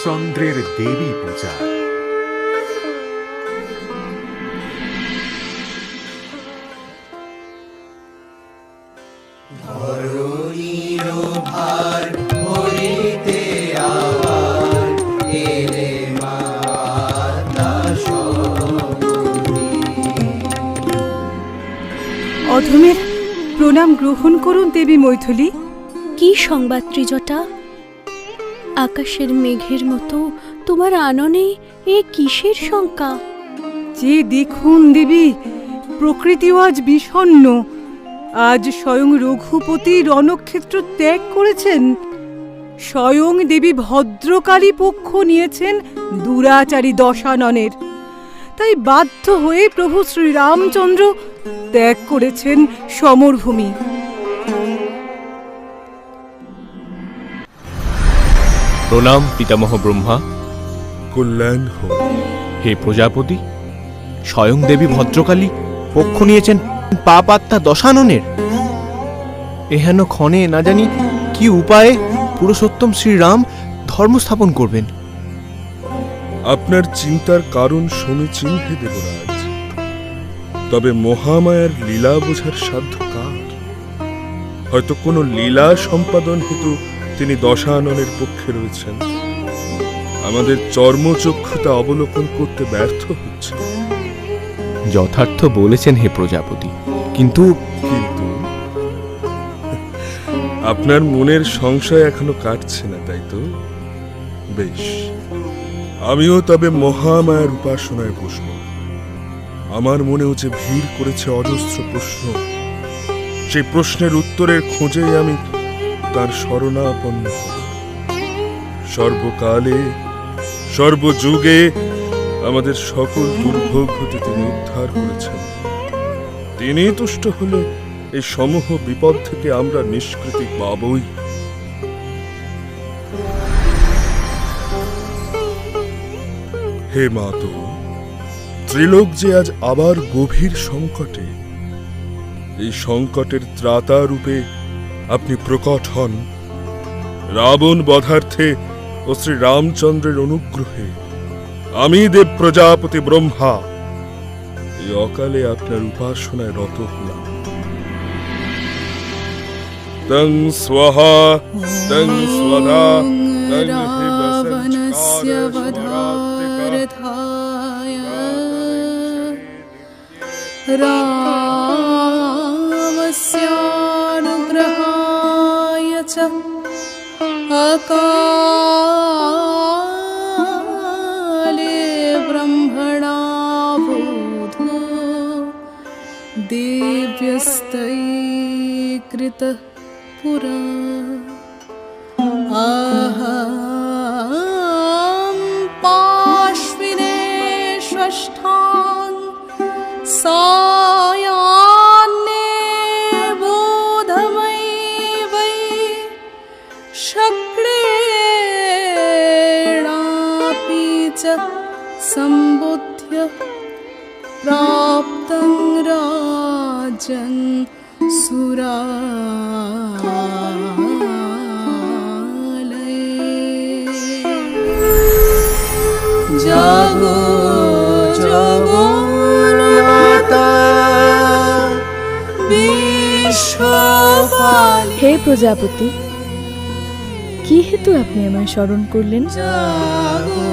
রামচন্দ্রের দেবী পূজা। অধমের প্রণাম গ্রহণ করুন দেবী মৈথিলী। কি সংবাদ ত্রিজটা? আকাশের মেঘের মতো তোমার আননে এ কিসের শঙ্কা? যে দেখুন দেবী, প্রকৃতিও আজ বিষণ্ণ। আজ স্বয়ং রঘুপতি রণক্ষেত্র ত্যাগ করেছেন। স্বয়ং দেবী ভদ্রকালী পক্ষ নিয়েছেন দুরাচারী দশাননের। তাই বাধ্য হয়ে প্রভু শ্রীরামচন্দ্র ত্যাগ করেছেন সমরভূমি। প্রণাম পিতামহ ব্রহ্মা। কল্যাণ হোক। হে প্রজাপতি, স্বয়ং দেবী ভদ্রকালী পক্ষ নিয়েছেন পাপ আত্মা দশাননের। এহেন ক্ষণে না জানি কি উপায়ে পুরুষোত্তম শ্রীরাম ধর্ম স্থাপন করবেন। আপনার চিন্তার কারণ সমীচীন হে দেবরাজ, তবে মহামায়ার লীলা বোঝার সাধ্য কার? হয়তো কোনো লীলা সম্পাদন হেতু তিনি দশাননের পক্ষে রয়েছেন। আমাদের চর্মচক্ষুতা অবলোকন করতে ব্যর্থ হচ্ছে। যথার্থ বলেছেন হে প্রজাপতি, কিন্তু কিন্তু আপনার মনের সংশয় এখনো কাটছে না, তাই তো? বেশ, আমিও তবে মহামায়ার উপাসনায় বসব। আমার মনেও যে ভিড় করেছে অজস্র প্রশ্ন, সেই প্রশ্নের উত্তরের খোঁজেই আমি তার শরণাপন্ন হব। সর্বকালে সর্বযুগে আমাদের সকল দুর্ভোগ হতে তিনি উদ্ধার করেছেন। তিনি তুষ্ট হলে এই সমূহ বিপদ থেকে আমরা নিষ্কৃতি পাবই। হে মাতো, ত্রিলোক যে আজ আবার গভীর সংকটে, এই সংকটের ত্রাতা রূপে আপনি প্রকট হন। রাবণ বধার্থে ও শ্রী রামচন্দ্রের অনুগ্রহে আমি দেব প্রজাপতি ব্রহ্মা এই অকালে আপনার উপাসনায় রত হলাম। তং স্বাহা তং স্বধা তং রাবণস্য বধার্থায় রামস্যানুগ্রহায় চ অকালে ব্রহ্মণা বোধো দেব্যস্তৈ কৃতঃ পুরা। আহং পাশ্বিনে ষষ্ঠাং সায়ান্নে বোধময়ী বৈ শক্রেণাপি চ সম্বুধ্য প্রাপ্তং রাজং সুরালয়ে। জাগো জাগো মাতা বিশ্বপালিনী। হে প্রজাপতি, কি হেতু আপনি আমায় স্মরণ করলেন? জাগো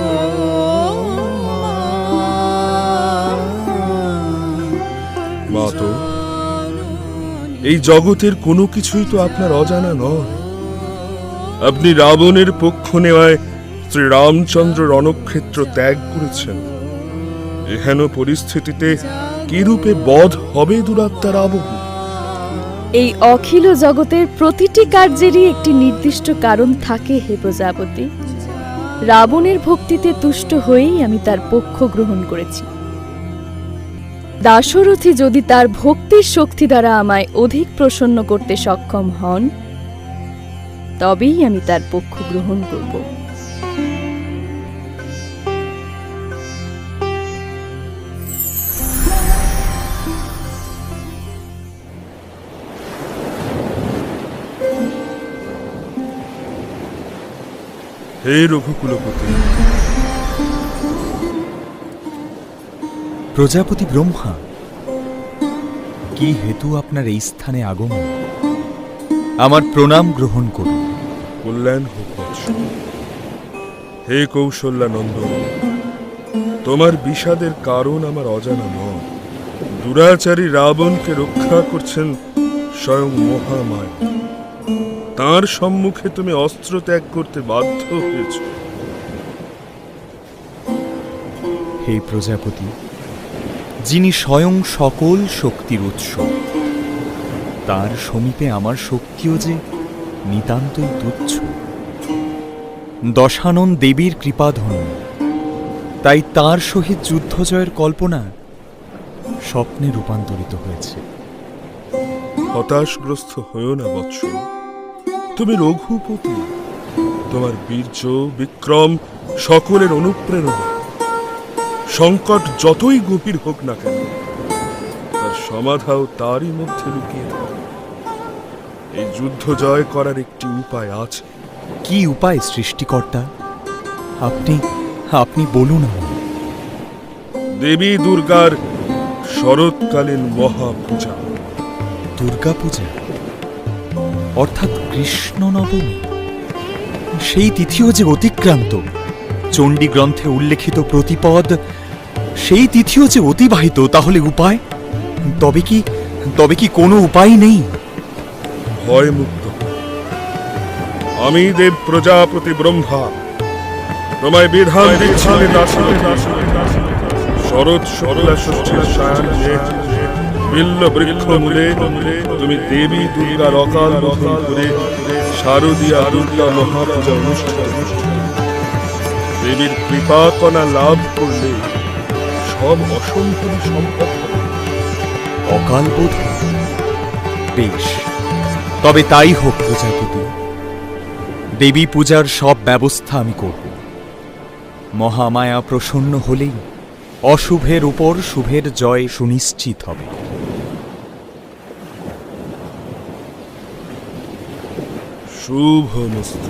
মাতো, এই জগতের কোনো কিছুই তো আপনার অজানা নয়। আপনি রাবণের পক্ষ নেওয়ায় শ্রী রামচন্দ্র রণক্ষেত্র ত্যাগ করেছেন। এহেন পরিস্থিতিতে কি রূপে বধ হবে দুরাত্মা রাবণ? এই অখিল জগতের প্রতিটি কার্যেরই একটি নির্দিষ্ট কারণ থাকে হে প্রজাপতি। রাবণের ভক্তিতে তুষ্ট হয়েই আমি তার পক্ষ গ্রহণ করেছি। দাশরথী যদি তার ভক্তির শক্তি দ্বারা আমায় অধিক প্রসন্ন করতে সক্ষম হন, তবেই আমি তার পক্ষ গ্রহণ করব। হে হে রঘুকুলপতি, প্রজাপতি ব্রহ্মা, কি হেতু আপনার এই স্থানে আগমন? আমার প্রণাম গ্রহণ করুন। কল্যাণ হোক বৎস। হে কৌশল্যা নন্দন, তোমার বিষাদের কারণ আমার অজানা নয়। দুরাচারী রাবণকে রক্ষা করছেন স্বয়ং মহামায়া। তার সম্মুখে তুমি অস্ত্র ত্যাগ করতে বাধ্য হয়েছ। হে প্রজাপতি, যিনি স্বয়ং সকল শক্তির উৎস, তার সমীপে আমার শক্তিও যে নিতান্তই তুচ্ছ। দশানন দেবীর কৃপাধন, তাই তার সহিত যুদ্ধ জয়ের কল্পনা স্বপ্নে রূপান্তরিত হয়েছে। হতাশগ্রস্ত হয়েও না বৎস, তুমি রঘুপতি। তোমার বীর্য বিক্রম সকলের অনুপ্রেরণা। সংকট যতই গভীর হোক না কেন, তার সমাধাও তারই মধ্যে লুকিয়ে থাকে। এই যুদ্ধ জয় করার একটি উপায় আছে। কি উপায় সৃষ্টিকর্তা? আপনি বলুন আমায়। দেবী দুর্গার শরৎকালীন মহাপূজা। দুর্গাপূজা অর্থাৎ কৃষ্ণ নবমী, সেই তিথিও যে অতিক্রান্ত। চণ্ডী গ্রন্থে উল্লেখিত প্রতিপদ, সেই তিথিও যে অতিবাহিত। তাহলে উপায়? তবে কি কোনো উপায় নেই? ভয় মুক্ত হও। আমি দেব প্রজাপতি ব্রহ্মা তোমায় বিধান দিচ্ছি। শরৎ শুক্লা ষষ্ঠীর সায়াহ্নে বিল্ল বৃক্ষ মূলে তুমি দেবী দুর্গার অকাল বোধন করে শারদীয়া দুর্গা মহাপূজা অনুষ্ঠিত। দেবীর কৃপা কণা লাভ করলে সব অসম্ভবই সম্ভব হবে। অকাল বোধ, বেশ, তবে তাই হোক প্রজাপতি। দেবী পূজার সব ব্যবস্থা আমি করব। মহামায়া প্রসন্ন হলেই অশুভের উপর শুভের জয় সুনিশ্চিত হবে। শুভমস্তু।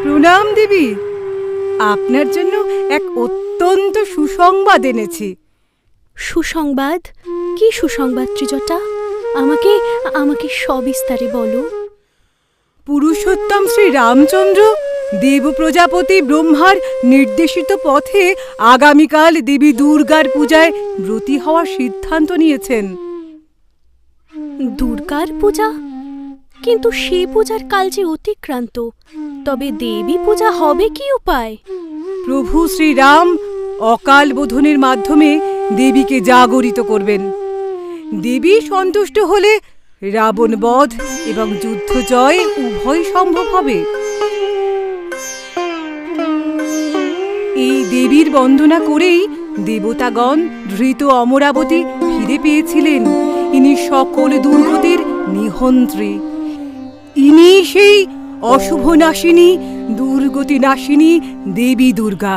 প্রণাম দেবী, আপনার জন্য এক অত্যন্ত সুসংবাদ এনেছি। সুসংবাদ? কি সুসংবাদ ত্রিজটা? আমাকে সবিস্তারে বলো। পুরুষোত্তম শ্রী রামচন্দ্র দেব প্রজাপতি ব্রহ্মার নির্দেশিত পথে আগামীকাল দেবী দুর্গার পূজায় ব্রতী হওয়ার সিদ্ধান্ত নিয়েছেন। দুর্গার পূজা? কিন্তু সেই পূজার কাল যে অতিক্রান্ত। তবে দেবী পূজা হবে কি উপায়? প্রভু শ্রীরাম অকাল বোধনের মাধ্যমে দেবীকে জাগরিত করবেন। দেবী সন্তুষ্ট হলে রাবণ বধ এবং যুদ্ধ জয় উভয় সম্ভব হবে। এই দেবীর বন্দনা করেই দেবতাগণ ধৃত অমরাবতী ফিরে পেয়েছিলেন। ইনি সকল দুর্গতির নিহন্ত্রী। ইনি সেই অশুভ নাশিনী, দুর্গতি নাশিনী দেবী দুর্গা।